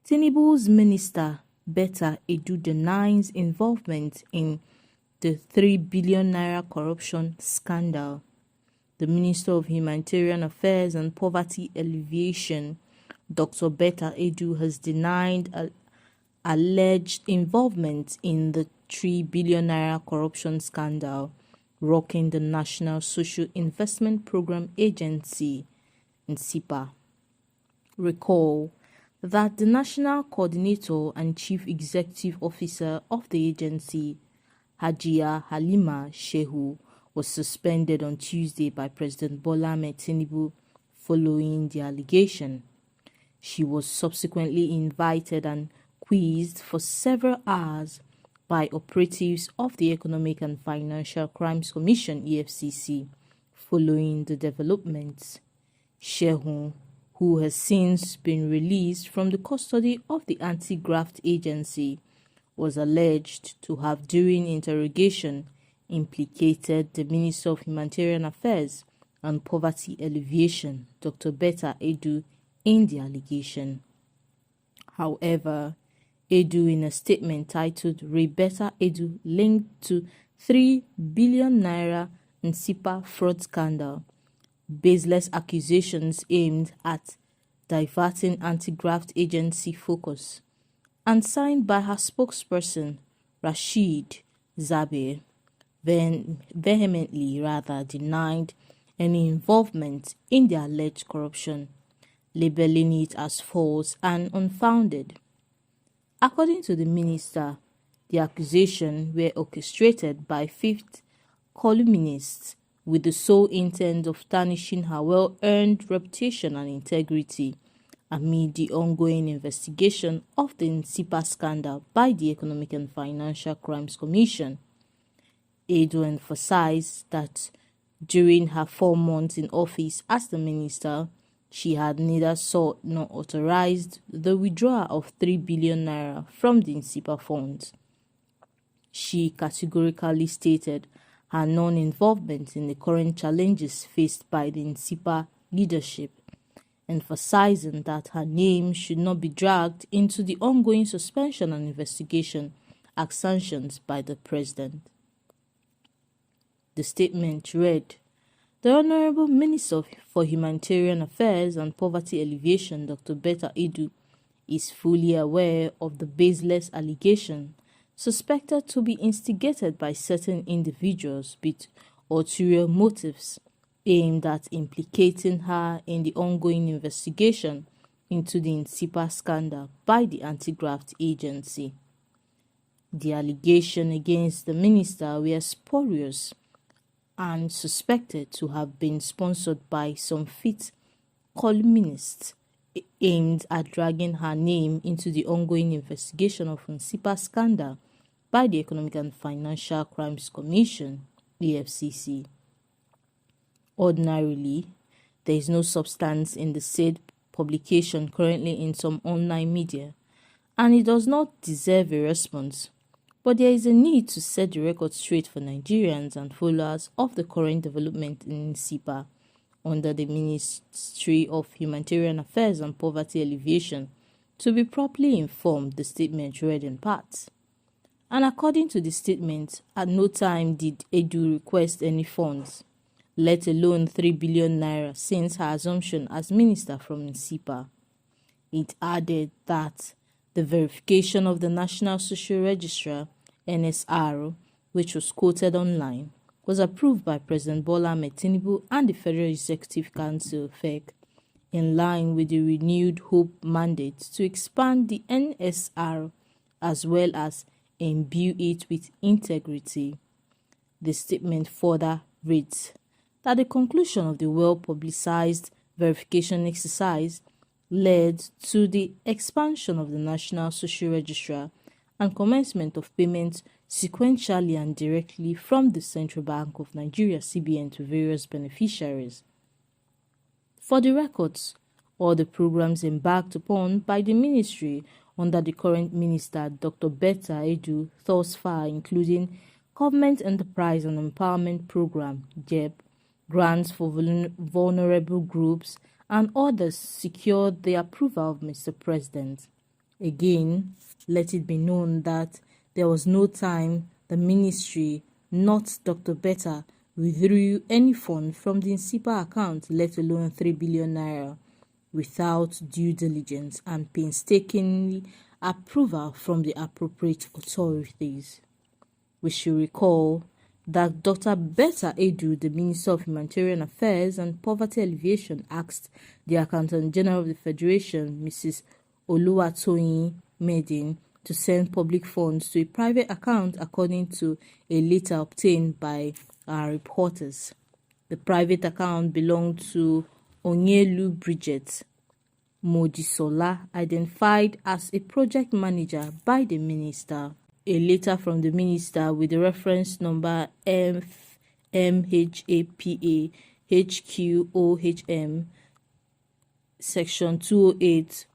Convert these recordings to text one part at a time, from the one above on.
Tinubu's minister, Betta, denies involvement in the 3 billion naira corruption scandal. The Minister of Humanitarian Affairs and Poverty Alleviation, Dr. Betta has denied alleged involvement in the 3 billion naira corruption scandal rocking the National Social Investment Program Agency, NSIPA. Recall that the National Coordinator and Chief Executive Officer of the agency, Hajiya Halima Shehu, was suspended on Tuesday by President Bola Ahmed Tinubu following the allegation. She was subsequently invited and quizzed for several hours by operatives of the Economic and Financial Crimes Commission (EFCC) following the developments. Shehu, who has since been released from the custody of the anti-graft agency, was alleged to have, during interrogation, implicated the Minister of Humanitarian Affairs and Poverty Alleviation, Dr. Betta, in the allegation. However, in a statement titled Betta linked to 3 billion naira NSIPA fraud scandal, baseless accusations aimed at diverting anti-graft agency focus, and signed by her spokesperson, Rashid Zabir, vehemently denied any involvement in the alleged corruption, labeling it as false and unfounded. According to the minister, the accusations were orchestrated by fifth columnists with the sole intent of tarnishing her well-earned reputation and integrity amid the ongoing investigation of the NSIPA scandal by the Economic and Financial Crimes Commission. Emphasized that during her 4 months in office as the minister, she had neither sought nor authorized the withdrawal of 3 billion naira from the NSIPA funds. She categorically stated her non-involvement in the current challenges faced by the NSIPA leadership, emphasizing that her name should not be dragged into the ongoing suspension and investigation as sanctioned by the president. The statement read, "The Honorable Minister for Humanitarian Affairs and Poverty Alleviation, Dr. Betta, is fully aware of the baseless allegation suspected to be instigated by certain individuals with ulterior motives aimed at implicating her in the ongoing investigation into the NSIPA scandal by the anti-graft agency. The allegation against the minister were spurious and suspected to have been sponsored by some fifth columnists aimed at dragging her name into the ongoing investigation of NSIPA scandal by the Economic and Financial Crimes Commission, EFCC. Ordinarily, there is no substance in the said publication currently in some online media, and it does not deserve a response. But there is a need to set the record straight for Nigerians and followers of the current development in NSIPA under the Ministry of Humanitarian Affairs and Poverty Alleviation to be properly informed," the statement read in part. And according to the statement, at no time did request any funds, let alone 3 billion naira, since her assumption as minister from NSIPA. It added that the verification of the National Social Registrar, NSR, which was quoted online, was approved by President Bola Ahmed Tinubu and the Federal Executive Council (FEC), in line with the renewed hope mandate to expand the NSR as well as imbue it with integrity. The statement further reads that the conclusion of the well-publicized verification exercise led to the expansion of the National Social Registrar and commencement of payments sequentially and directly from the Central Bank of Nigeria (CBN) to various beneficiaries. For the records, all the programs embarked upon by the ministry under the current minister, Dr. Betta, thus far, including Government Enterprise and Empowerment Program (GEP), grants for vulnerable groups, and others, secured the approval of Mr. President. Again, let it be known that there was no time the ministry, not Dr. Betta, withdrew any fund from the INSIPA account, let alone 3 billion naira, without due diligence and painstakingly approval from the appropriate authorities. We should recall that Dr. Betta Edu, the Minister of Humanitarian Affairs and Poverty Alleviation, asked the Accountant General of the Federation, Mrs. Oluwatoyin Medin, to send public funds to a private account according to a letter obtained by our reporters. The private account belonged to Onyelu Bridget Mojisola, identified as a project manager by the minister. A letter from the minister with the reference number MHAPA HQOHM section 208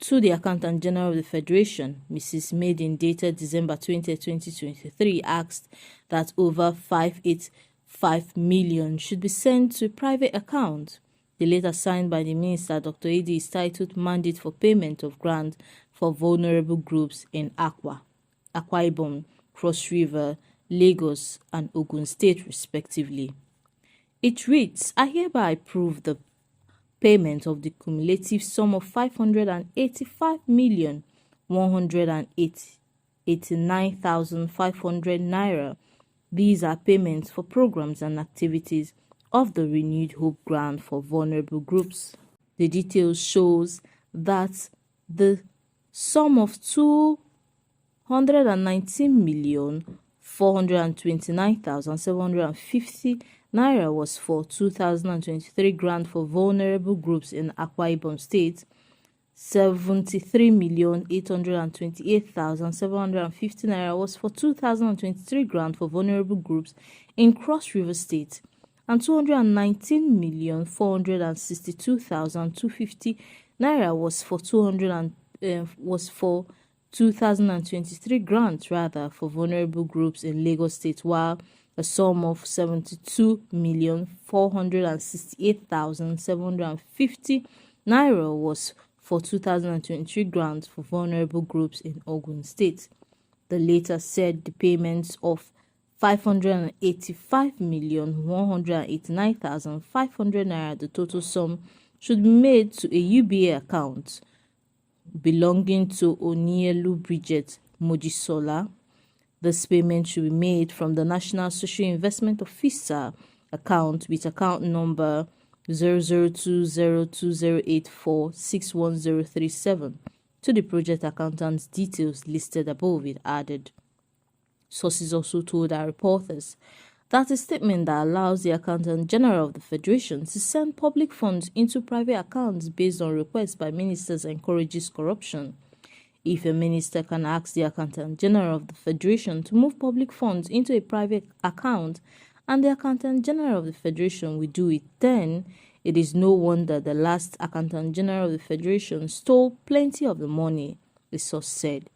to the Accountant General of the Federation, Mrs. Maiden, dated December 20, 2023, asked that over 585 million should be sent to a private account. The letter signed by the minister, Dr. Edi, is titled Mandate for Payment of Grant for Vulnerable Groups in Akwa Ibom, Cross River, Lagos, and Ogun State, respectively. It reads, I hereby approve the payment of the cumulative sum of 585,189,500 naira. These are payments for programs and activities of the Renewed Hope Grant for Vulnerable Groups. The details shows that the sum of 219,429,750 naira was for 2023 grant for vulnerable groups in Akwa Ibom State. 73,828,750 naira was for 2023 grant for vulnerable groups in Cross River State, and 219,462,250 naira was for 2023 grants for vulnerable groups in Lagos State, while a sum of 72,468,750 naira was for 2023 grants for vulnerable groups in Ogun State. The latter said the payments of 585,189,500 naira, the total sum, should be made to a UBA account belonging to Onyelu Bridget Mojisola. This payment should be made from the National Social Investment Officer account with account number 002020846137 to the project accountant's details listed above, it added. Sources also told our reporters that a statement that allows the Accountant General of the Federation to send public funds into private accounts based on requests by ministers encourages corruption. If a minister can ask the Accountant General of the Federation to move public funds into a private account and the Accountant General of the Federation will do it, then it is no wonder the last Accountant General of the Federation stole plenty of the money, the source said.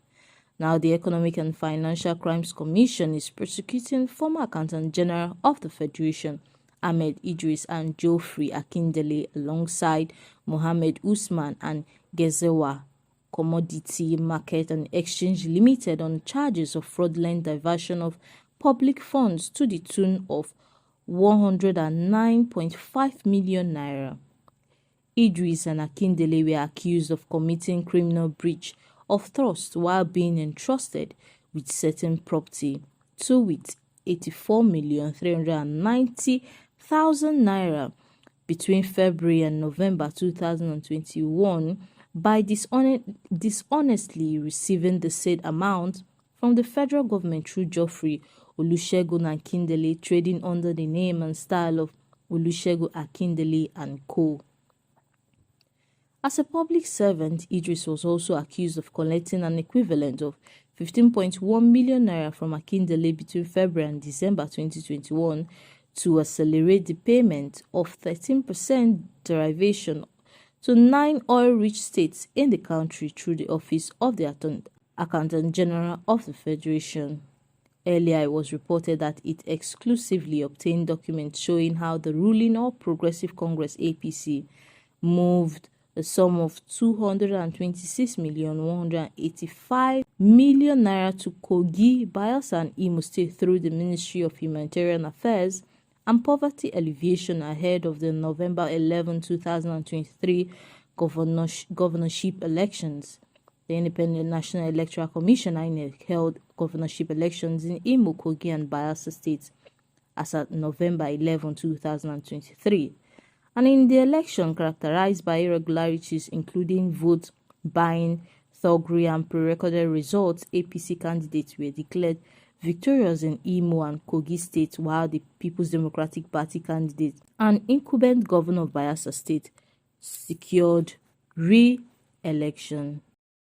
Now, the Economic and Financial Crimes Commission is prosecuting former Accountant General of the Federation, Ahmed Idris, and Geoffrey Akindele, alongside Mohammed Usman and Gezewa Commodity Market and Exchange Limited on charges of fraudulent diversion of public funds to the tune of 109.5 million naira. Idris and Akindele were accused of committing criminal breach of trust while being entrusted with certain property, to wit 84,390,000 naira between February and November 2021 by dishonestly receiving the said amount from the federal government through Geoffrey Olusegun Akindele, trading under the name and style of Olusegun Akindele and Co. As a public servant, Idris was also accused of collecting an equivalent of 15.1 million naira from Akindele between February and December 2021 to accelerate the payment of 13% derivation to 9 oil-rich states in the country through the office of the Accountant General of the Federation. Earlier, it was reported that it exclusively obtained documents showing how the ruling All Progressive Congress APC moved a sum of 226,185,000,000 naira to Kogi, Bayelsa and Imo State through the Ministry of Humanitarian Affairs and Poverty Alleviation ahead of the November 11, 2023 governorship elections. The Independent National Electoral Commission (INEC) held governorship elections in Imo, Kogi and Bayelsa states as at November 11, 2023. And in the election characterized by irregularities including vote buying, thuggery and pre-recorded results, APC candidates were declared victorious in Imo and Kogi states, while the People's Democratic Party candidate and incumbent governor of Bayelsa state secured re-election.